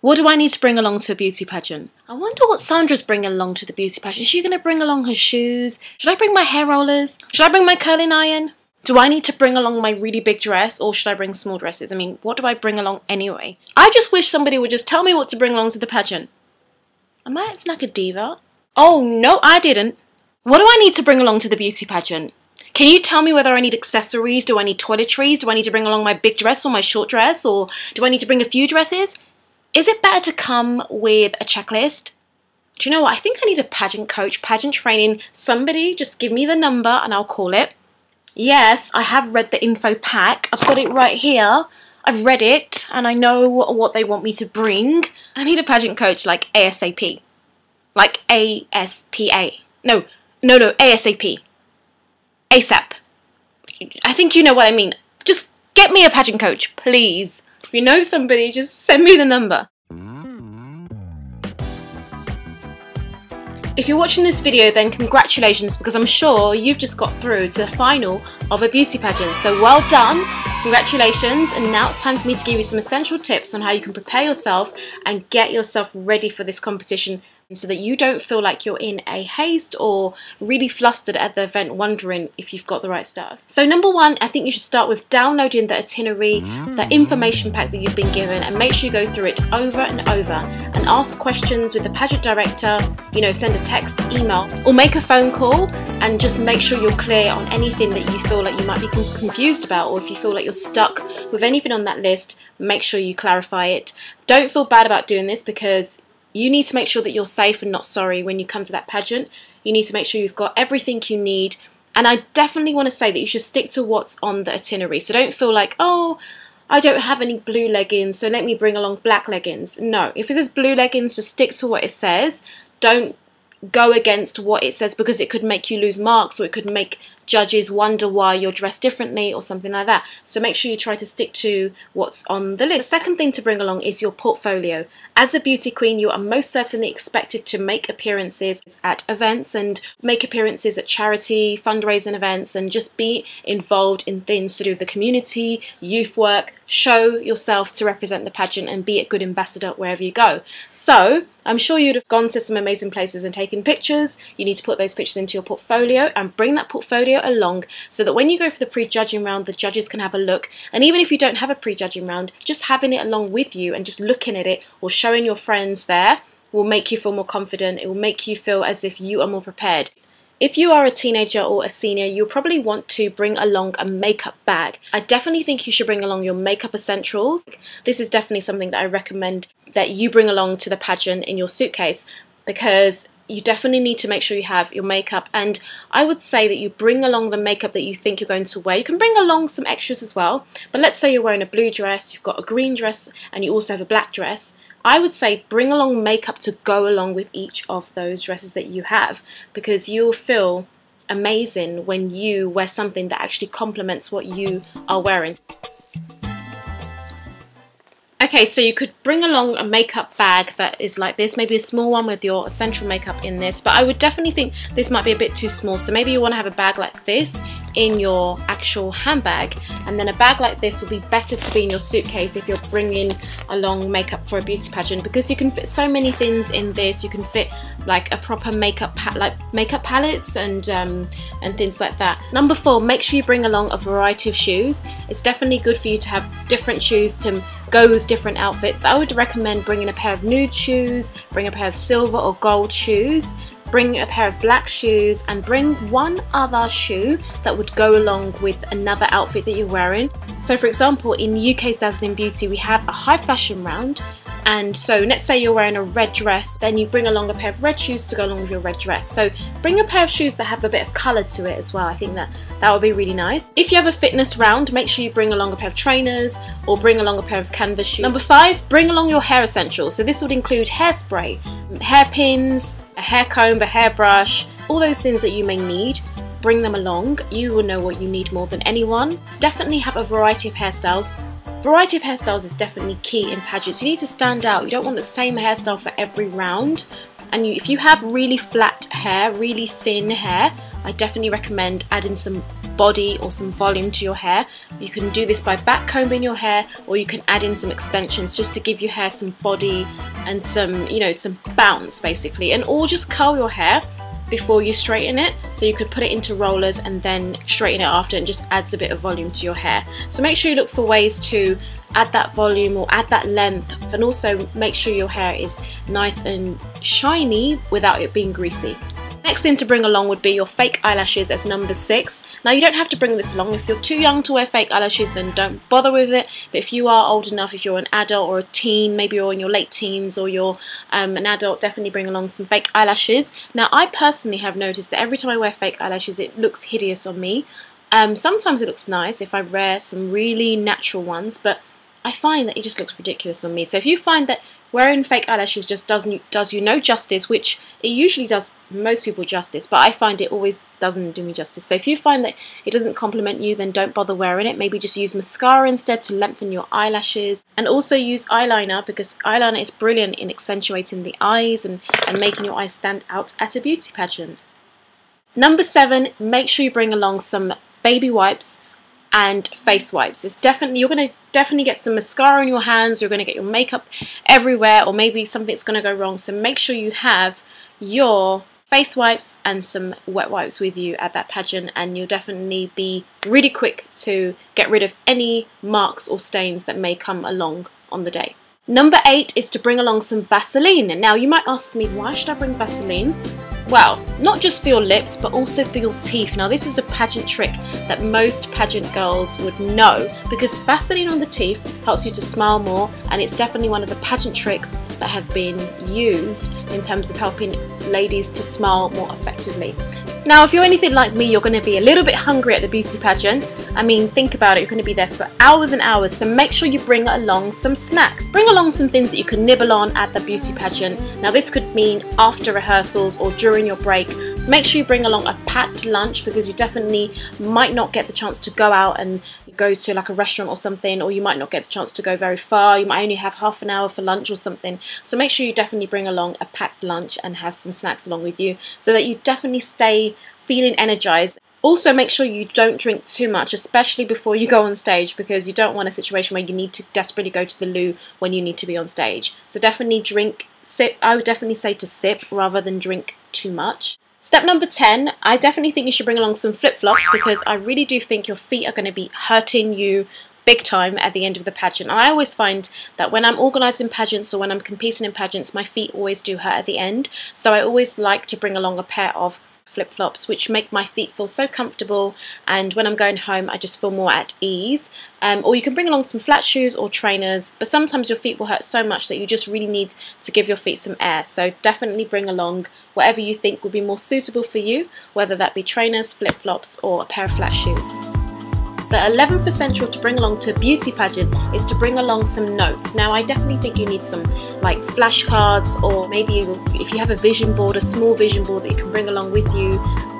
What do I need to bring along to a beauty pageant? I wonder what Sandra's bringing along to the beauty pageant. Is she going to bring along her shoes? Should I bring my hair rollers? Should I bring my curling iron? Do I need to bring along my really big dress, or should I bring small dresses? I mean, what do I bring along anyway? I just wish somebody would just tell me what to bring along to the pageant. Am I acting like a diva? Oh, no, I didn't. What do I need to bring along to the beauty pageant? Can you tell me whether I need accessories? Do I need toiletries? Do I need to bring along my big dress or my short dress? Or do I need to bring a few dresses? Is it better to come with a checklist? Do you know what? I think I need a pageant coach, pageant training. Somebody just give me the number and I'll call it. Yes, I have read the info pack. I've got it right here. I've read it and I know what they want me to bring. I need a pageant coach like ASAP. Like ASPA. No, ASAP. ASAP. I think you know what I mean. Just get me a pageant coach, please. If you know somebody, just send me the number. If you're watching this video, then congratulations, because I'm sure you've just got through to the final of a beauty pageant. So well done, congratulations, and now it's time for me to give you some essential tips on how you can prepare yourself and get yourself ready for this competition, so that you don't feel like you're in a haste or really flustered at the event wondering if you've got the right stuff. So number one, I think you should start with downloading the itinerary, the information pack that you've been given, and make sure you go through it over and over and ask questions with the pageant director, you know, send a text, email, or make a phone call, and just make sure you're clear on anything that you feel like you might be confused about, or if you feel like you're stuck with anything on that list, make sure you clarify it. Don't feel bad about doing this, because you need to make sure that you're safe and not sorry when you come to that pageant. You need to make sure you've got everything you need. And I definitely want to say that you should stick to what's on the itinerary. So don't feel like, oh, I don't have any blue leggings, so let me bring along black leggings. No, if it says blue leggings, just stick to what it says. Don't go against what it says, because it could make you lose marks, or it could make judges wonder why you're dressed differently or something like that. So make sure you try to stick to what's on the list. The second thing to bring along is your portfolio. As a beauty queen, you are most certainly expected to make appearances at events and make appearances at charity, fundraising events, and just be involved in things to do with the community, youth work. Show yourself to represent the pageant and be a good ambassador wherever you go. So I'm sure you'd have gone to some amazing places and taken pictures. You need to put those pictures into your portfolio and bring that portfolio along, so that when you go for the pre-judging round, the judges can have a look. And even if you don't have a pre-judging round, just having it along with you and just looking at it or showing your friends there will make you feel more confident. It will make you feel as if you are more prepared. If you are a teenager or a senior, you'll probably want to bring along a makeup bag. I definitely think you should bring along your makeup essentials. This is definitely something that I recommend that you bring along to the pageant in your suitcase, because you definitely need to make sure you have your makeup. And I would say that you bring along the makeup that you think you're going to wear. You can bring along some extras as well, but let's say you're wearing a blue dress, you've got a green dress, and you also have a black dress. I would say bring along makeup to go along with each of those dresses that you have, because you'll feel amazing when you wear something that actually complements what you are wearing. Okay, so you could bring along a makeup bag that is like this, maybe a small one with your essential makeup in this, but I would definitely think this might be a bit too small. So maybe you want to have a bag like this in your actual handbag, and then a bag like this will be better to be in your suitcase if you're bringing along makeup for a beauty pageant, because you can fit so many things in this. You can fit like a proper makeup palettes and things like that. Number 4, make sure you bring along a variety of shoes. It's definitely good for you to have different shoes to go with different outfits. I would recommend bringing a pair of nude shoes, bring a pair of silver or gold shoes, bring a pair of black shoes, and bring one other shoe that would go along with another outfit that you're wearing. So for example, in UK's Dazzling Beauty, we have a high fashion round. And so let's say you're wearing a red dress, then you bring along a pair of red shoes to go along with your red dress. So bring a pair of shoes that have a bit of colour to it as well. I think that would be really nice. If you have a fitness round, make sure you bring along a pair of trainers or bring along a pair of canvas shoes. Number 5, bring along your hair essentials. So this would include hairspray, hairpins, a hair comb, a hairbrush, all those things that you may need. Bring them along. You will know what you need more than anyone. Definitely have a variety of hairstyles. Variety of hairstyles is definitely key in pageants. You need to stand out. You don't want the same hairstyle for every round. And if you have really flat hair, really thin hair, I definitely recommend adding some body or some volume to your hair. You can do this by back combing your hair, or you can add in some extensions just to give your hair some body and some, you know, some bounce basically. And or just curl your hair before you straighten it, so you could put it into rollers and then straighten it after, and just adds a bit of volume to your hair. So make sure you look for ways to add that volume or add that length, and also make sure your hair is nice and shiny without it being greasy. Next thing to bring along would be your fake eyelashes as number 6. Now you don't have to bring this along. If you're too young to wear fake eyelashes, then don't bother with it. But if you are old enough, if you're an adult or a teen, maybe you're in your late teens or you're an adult, definitely bring along some fake eyelashes. Now I personally have noticed that every time I wear fake eyelashes, it looks hideous on me. Sometimes it looks nice if I wear some really natural ones, but I find that it just looks ridiculous on me. So if you find that wearing fake eyelashes just does you no justice, which it usually does most people justice, but I find it always doesn't do me justice. So if you find that it doesn't compliment you, then don't bother wearing it. Maybe just use mascara instead to lengthen your eyelashes, and also use eyeliner, because eyeliner is brilliant in accentuating the eyes and making your eyes stand out at a beauty pageant. Number 7, make sure you bring along some baby wipes and face wipes. It's definitely, you're going to definitely get some mascara on your hands, you're going to get your makeup everywhere, or maybe something's going to go wrong. So make sure you have your face wipes and some wet wipes with you at that pageant, and you'll definitely be really quick to get rid of any marks or stains that may come along on the day. Number 8 is to bring along some Vaseline. Now you might ask me, why should I bring Vaseline? Well, not just for your lips, but also for your teeth. Now this is a pageant trick that most pageant girls would know, because Vaseline on the teeth helps you to smile more, and it's definitely one of the pageant tricks that have been used in terms of helping ladies to smile more effectively. Now if you're anything like me, you're going to be a little bit hungry at the beauty pageant. I mean, think about it, you're going to be there for hours and hours, so make sure you bring along some snacks. Bring along some things that you can nibble on at the beauty pageant. Now this could mean after rehearsals or during your break, so make sure you bring along a packed lunch, because you definitely might not get the chance to go out and go to like a restaurant or something, or you might not get the chance to go very far, you might only have half an hour for lunch or something. So make sure you definitely bring along a packed lunch and have some snacks along with you, so that you definitely stay feeling energized. Also make sure you don't drink too much, especially before you go on stage, because you don't want a situation where you need to desperately go to the loo when you need to be on stage. So definitely sip. I would definitely say to sip rather than drink too much. Step number 10, I definitely think you should bring along some flip-flops, because I really do think your feet are going to be hurting you big time at the end of the pageant. And I always find that when I'm organising pageants or when I'm competing in pageants, my feet always do hurt at the end. So I always like to bring along a pair of flip-flops, which make my feet feel so comfortable, and when I'm going home I just feel more at ease. Or you can bring along some flat shoes or trainers, but sometimes your feet will hurt so much that you just really need to give your feet some air. So definitely bring along whatever you think would be more suitable for you, whether that be trainers, flip-flops, or a pair of flat shoes. The 11th essential to bring along to a beauty pageant is to bring along some notes. Now I definitely think you need some like flashcards, or maybe if you have a vision board, a small vision board that you can bring along with you.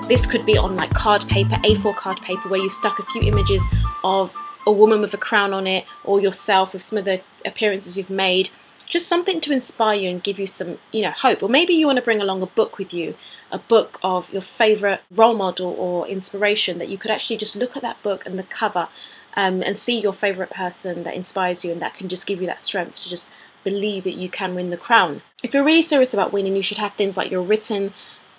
This could be on like card paper, A4 card paper, where you've stuck a few images of a woman with a crown on it, or yourself with some of the appearances you've made. Just something to inspire you and give you some, hope. Or maybe you want to bring along a book with you, a book of your favourite role model or inspiration, that you could actually just look at that book and the cover and see your favourite person that inspires you, and that can just give you that strength to just believe that you can win the crown. If you're really serious about winning, you should have things like your written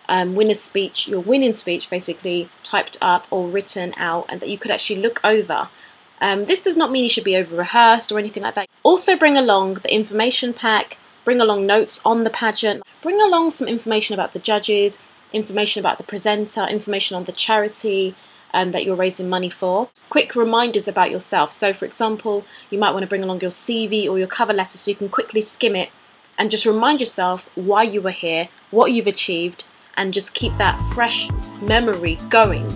winner's speech, your winning speech basically, typed up or written out, and that you could actually look over. This does not mean you should be over rehearsed or anything like that. Also bring along the information pack, bring along notes on the pageant, bring along some information about the judges, information about the presenter, information on the charity that you're raising money for. Quick reminders about yourself. So for example, you might want to bring along your CV or your cover letter, so you can quickly skim it and just remind yourself why you were here, what you've achieved, and just keep that fresh memory going.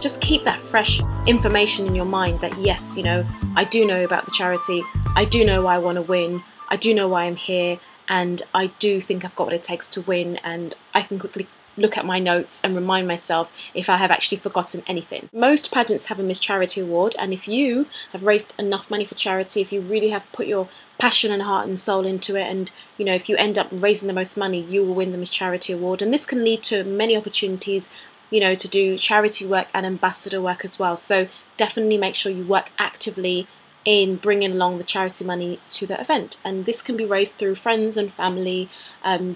Just keep that fresh information in your mind that yes, I do know about the charity, I do know why I want to win, I do know why I'm here, and I do think I've got what it takes to win, and I can quickly look at my notes and remind myself if I have actually forgotten anything. Most pageants have a Miss Charity Award, and if you have raised enough money for charity, if you really have put your passion and heart and soul into it, and if you end up raising the most money, you will win the Miss Charity Award. And this can lead to many opportunities you know, to do charity work and ambassador work as well. So definitely make sure you work actively in bringing along the charity money to the event. And this can be raised through friends and family,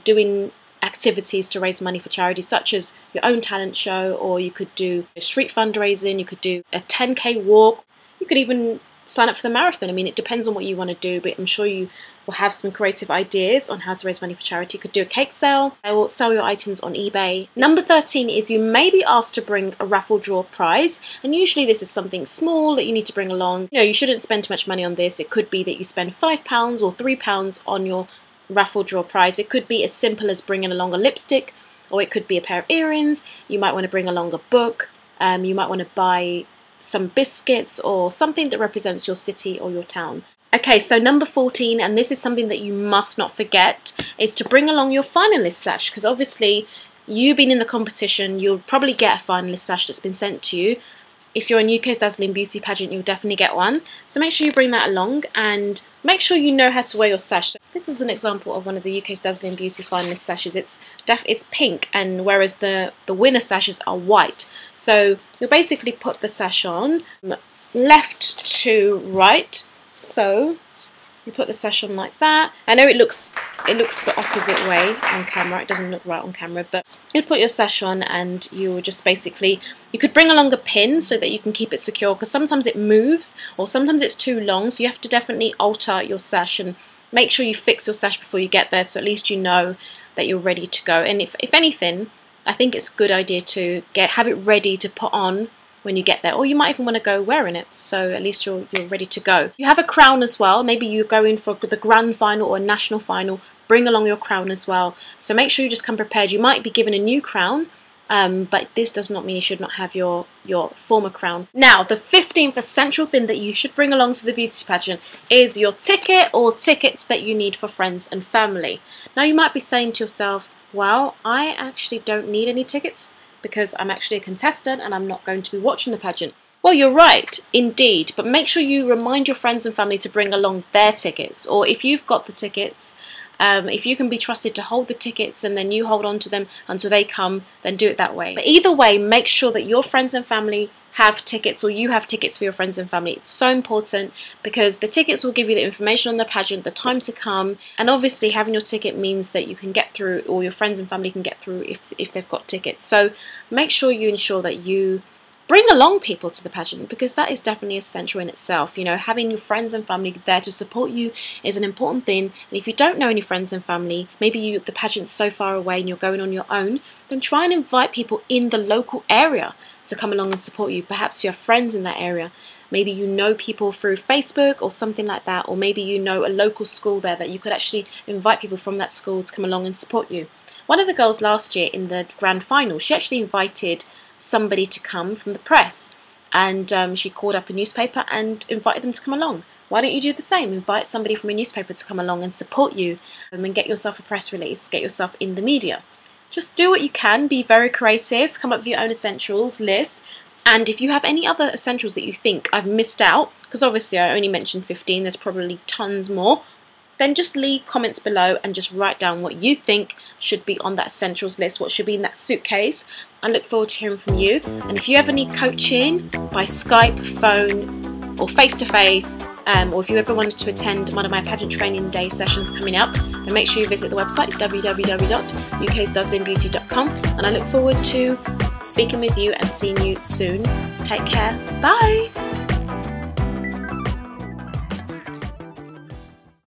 doing activities to raise money for charity, such as your own talent show, or you could do a street fundraising, you could do a 10k walk, you could even sign up for the marathon. I mean, it depends on what you want to do, but I'm sure you will have some creative ideas on how to raise money for charity. You could do a cake sale or sell your items on eBay. Number 13 is you may be asked to bring a raffle draw prize, and usually this is something small that you need to bring along. You know, you shouldn't spend too much money on this. It could be that you spend £5 or £3 on your raffle draw prize. It could be as simple as bringing along a lipstick, or it could be a pair of earrings. You might want to bring along a book. You might want to buy some biscuits or something that represents your city or your town. Okay, so number 14, and this is something that you must not forget, is to bring along your finalist sash, because obviously you've been in the competition, you'll probably get a finalist sash that's been sent to you. If you're in UK's Dazzling Beauty Pageant, you'll definitely get one. So make sure you bring that along, and make sure you know how to wear your sash. This is an example of one of the UK's Dazzling Beauty finalist sashes. It's pink, and whereas the winner sashes are white. So you'll basically put the sash on left to right. So you put the sash on like that. I know it looks the opposite way on camera. It doesn't look right on camera, but you put your sash on, and you will just basically, you could bring along a pin so that you can keep it secure, because sometimes it moves or sometimes it's too long, so you have to definitely alter your sash and make sure you fix your sash before you get there, so at least you know that you're ready to go. And if anything, I think it's a good idea to have it ready to put on when you get there, or you might even want to go wearing it, so at least you're ready to go. You have a crown as well. Maybe you're going for the grand final or a national final, bring along your crown as well. So make sure you just come prepared. You might be given a new crown, but this does not mean you should not have your former crown. Now, the 15th essential thing that you should bring along to the beauty pageant is your ticket or tickets that you need for friends and family. Now, you might be saying to yourself, well, I actually don't need any tickets because I'm actually a contestant and I'm not going to be watching the pageant. Well, you're right, indeed, but make sure you remind your friends and family to bring along their tickets, or if you've got the tickets, if you can be trusted to hold the tickets and then you hold on to them until they come, then do it that way. But either way, make sure that your friends and family have tickets, or you have tickets for your friends and family. It's so important because the tickets will give you the information on the pageant, the time to come, and obviously having your ticket means that you can get through, or your friends and family can get through if they've got tickets. So make sure you ensure that you bring along people to the pageant, because that is definitely essential in itself. You know, having your friends and family there to support you is an important thing. And if you don't know any friends and family, maybe the pageant's so far away and you're going on your own, then try and invite people in the local area to come along and support you. Perhaps you have friends in that area. Maybe you know people through Facebook or something like that, or maybe you know a local school there that you could actually invite people from that school to come along and support you. One of the girls last year in the grand final, she actually invited somebody to come from the press, and she called up a newspaper and invited them to come along. Why don't you do the same? Invite somebody from a newspaper to come along and support you, and get yourself a press release, get yourself in the media. Just do what you can, be very creative, come up with your own essentials list, and if you have any other essentials that you think I've missed out, because obviously I only mentioned 15, there's probably tons more, then just leave comments below and just write down what you think should be on that essentials list, what should be in that suitcase. I look forward to hearing from you, and if you ever need coaching by Skype, phone or face-to-face, or if you ever wanted to attend one of my pageant training day sessions coming up, then make sure you visit the website www.uksdazzlingbeauty.com, and I look forward to speaking with you and seeing you soon. Take care. Bye!